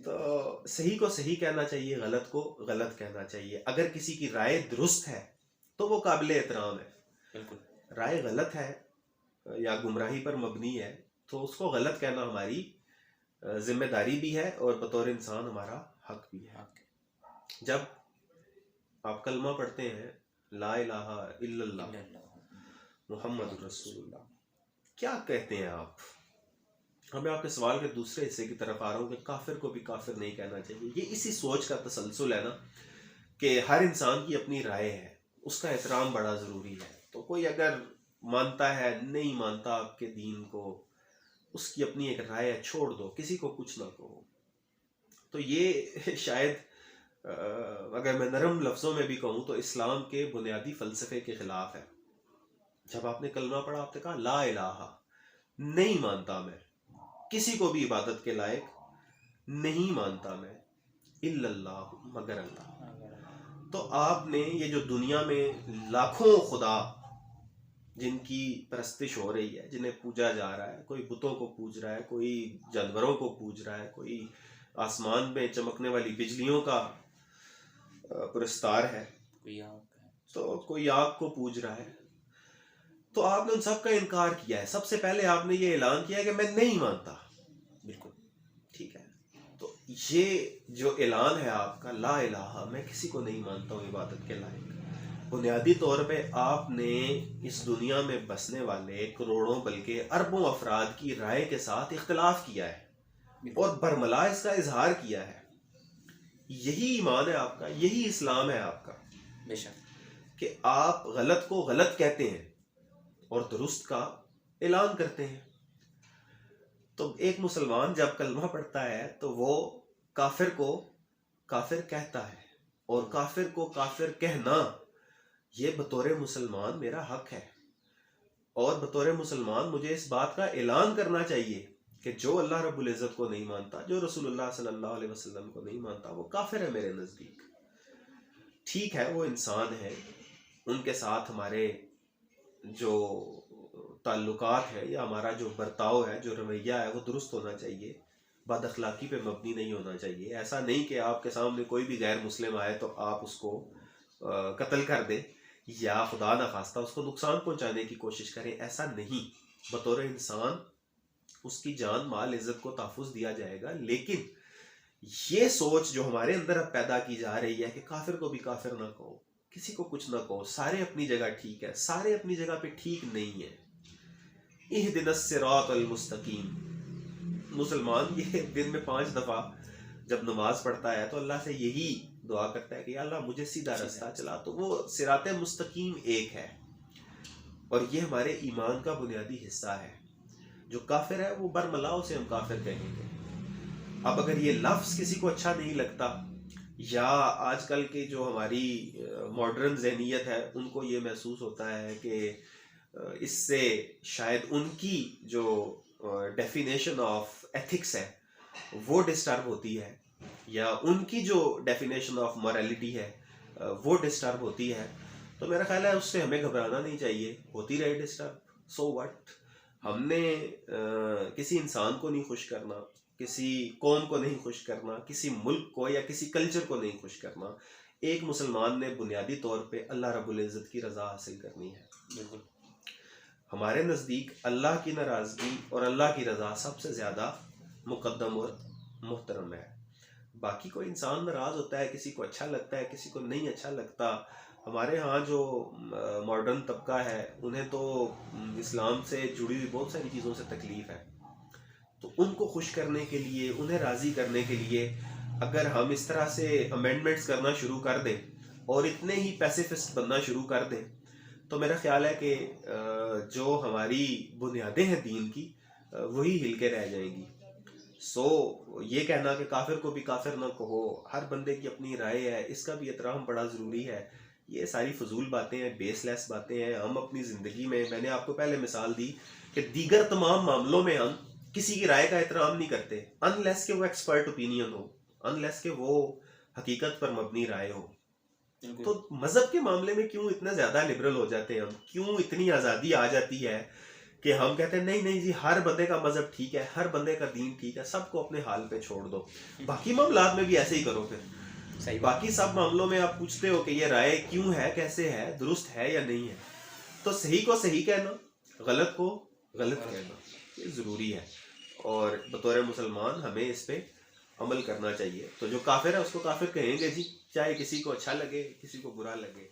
تو صحیح کو صحیح کہنا چاہیے، غلط کو غلط کہنا چاہیے. اگر کسی کی رائے درست ہے تو وہ قابل احترام ہے. بالکل. رائے غلط ہے یا گمراہی پر مبنی ہے تو اس کو غلط کہنا ہماری ذمہ داری بھی ہے اور بطور انسان ہمارا حق بھی ہے. جب آپ کلمہ پڑھتے ہیں لا الہ الا اللہ محمد رسول اللہ، کیا کہتے ہیں آپ؟ میں آپ کے سوال کے دوسرے حصے کی طرف آ رہا ہوں کہ کافر کو بھی کافر نہیں کہنا چاہیے. یہ اسی سوچ کا تسلسل ہے نا کہ ہر انسان کی اپنی رائے ہے، اس کا احترام بڑا ضروری ہے. تو کوئی اگر مانتا ہے نہیں مانتا آپ کے دین کو، اس کی اپنی ایک رائے ہے، چھوڑ دو، کسی کو کچھ نہ کہو. تو یہ شاید اگر میں نرم لفظوں میں بھی کہوں تو اسلام کے بنیادی فلسفے کے خلاف ہے. جب آپ نے کلمہ پڑھا، آپ نے کہا لا الہ، نہیں مانتا میں، کسی کو بھی عبادت کے لائق نہیں مانتا میں، الا اللہ، مگر اللہ. تو آپ نے یہ جو دنیا میں لاکھوں خدا جن کی پرستش ہو رہی ہے، جنہیں پوجا جا رہا ہے، کوئی بتوں کو پوج رہا ہے، کوئی جانوروں کو پوج رہا ہے، کوئی آسمان میں چمکنے والی بجلیوں کا پرستار ہے، تو کوئی آگ کو پوج رہا ہے، تو آپ نے ان سب کا انکار کیا ہے. سب سے پہلے آپ نے یہ اعلان کیا ہے کہ میں نہیں مانتا. بالکل ٹھیک ہے. تو یہ جو اعلان ہے آپ کا لا الہ، میں کسی کو نہیں مانتا ہوں عبادت کے لائق، بنیادی طور پہ آپ نے اس دنیا میں بسنے والے کروڑوں بلکہ اربوں افراد کی رائے کے ساتھ اختلاف کیا ہے اور برملا اس کا اظہار کیا ہے. یہی ایمان ہے آپ کا، یہی اسلام ہے آپ کا، بے شک، کہ آپ غلط کو غلط کہتے ہیں اور درست کا اعلان کرتے ہیں. تو ایک مسلمان جب کلمہ پڑھتا ہے تو وہ کافر کو کافر کہتا ہے، اور کافر کو کافر کہنا یہ بطور مسلمان میرا حق ہے. اور بطور مسلمان مجھے اس بات کا اعلان کرنا چاہیے کہ جو اللہ رب العزت کو نہیں مانتا، جو رسول اللہ صلی اللہ علیہ وسلم کو نہیں مانتا، وہ کافر ہے میرے نزدیک. ٹھیک ہے، وہ انسان ہے، ان کے ساتھ ہمارے جو تعلقات ہے یا ہمارا جو برتاؤ ہے، جو رویہ ہے، وہ درست ہونا چاہیے، بد اخلاقی پہ مبنی نہیں ہونا چاہیے. ایسا نہیں کہ آپ کے سامنے کوئی بھی غیر مسلم آئے تو آپ اس کو قتل کر دیں یا خدا نخواستہ اس کو نقصان پہنچانے کی کوشش کریں. ایسا نہیں. بطور انسان اس کی جان مال عزت کو تحفظ دیا جائے گا، لیکن یہ سوچ جو ہمارے اندر اب پیدا کی جا رہی ہے کہ کافر کو بھی کافر نہ کہو، کسی کو کچھ نہ کہو، سارے اپنی جگہ ٹھیک ہے، سارے اپنی جگہ پہ ٹھیک نہیں ہے. اہدنا الصراط المستقیم. مسلمان یہ دن میں 5 دفعہ جب نماز پڑھتا ہے تو اللہ سے یہی دعا کرتا ہے کہ یا اللہ مجھے سیدھا رستہ چلا. تو وہ صراط مستقیم ایک ہے، اور یہ ہمارے ایمان کا بنیادی حصہ ہے. جو کافر ہے وہ برملا اسے ہم کافر کہیں گے. اب اگر یہ لفظ کسی کو اچھا نہیں لگتا، یا آج کل کی جو ہماری ماڈرن ذہنیت ہے ان کو یہ محسوس ہوتا ہے کہ اس سے شاید ان کی جو ڈیفینیشن آف ایتھکس ہے وہ ڈسٹرب ہوتی ہے، یا ان کی جو ڈیفینیشن آف مورالٹی ہے وہ ڈسٹرب ہوتی ہے، تو میرا خیال ہے اس سے ہمیں گھبرانا نہیں چاہیے. ہوتی رہے ڈسٹرب، سو وٹ. ہم نے کسی انسان کو نہیں خوش کرنا، کسی قوم کو نہیں خوش کرنا، کسی ملک کو یا کسی کلچر کو نہیں خوش کرنا. ایک مسلمان نے بنیادی طور پہ اللہ رب العزت کی رضا حاصل کرنی ہے. بالکل. ہمارے نزدیک اللہ کی ناراضگی اور اللہ کی رضا سب سے زیادہ مقدم اور محترم ہے. باقی کوئی انسان ناراض ہوتا ہے، کسی کو اچھا لگتا ہے، کسی کو نہیں اچھا لگتا. ہمارے ہاں جو ماڈرن طبقہ ہے انہیں تو اسلام سے جڑی ہوئی بہت ساری چیزوں سے تکلیف ہے. تو ان کو خوش کرنے کے لیے، انہیں راضی کرنے کے لیے اگر ہم اس طرح سے امینڈمنٹس کرنا شروع کر دیں اور اتنے ہی پیسیفسٹ بننا شروع کر دیں تو میرا خیال ہے کہ جو ہماری بنیادیں ہیں دین کی وہی ہل کے رہ جائیں گی. یہ کہنا کہ کافر کو بھی کافر نہ کہو، ہر بندے کی اپنی رائے ہے، اس کا بھی احترام بڑا ضروری ہے، یہ ساری فضول باتیں ہیں، بیس لیس باتیں ہیں. ہم اپنی زندگی میں، میں نے آپ کو پہلے مثال دی کہ دیگر تمام معاملوں میں ہم کسی کی رائے کا احترام نہیں کرتے انلیس کہ وہ ایکسپرٹ اوپینین ہو، انلیس کہ وہ حقیقت پر مبنی رائے ہو. تو مذہب کے معاملے میں کیوں اتنا زیادہ لبرل ہو جاتے ہیں ہم؟ کیوں اتنی آزادی آ جاتی ہے کہ ہم کہتے ہیں نہیں نہیں جی ہر بندے کا مذہب ٹھیک ہے، ہر بندے کا دین ٹھیک ہے، سب کو اپنے حال پہ چھوڑ دو، باقی معاملات میں بھی ایسے ہی کرو پھر، باقی سب معاملوں میں آپ پوچھتے ہو کہ یہ رائے کیوں ہے، کیسے ہے، درست ہے یا نہیں ہے، تو صحیح کو صحیح کہنا، غلط کو غلط کہنا یہ ضروری ہے، اور بطور مسلمان ہمیں اس پہ عمل کرنا چاہیے۔ تو جو کافر ہے اس کو کافر کہیں گے جی، چاہے کسی کو اچھا لگے کسی کو برا لگے۔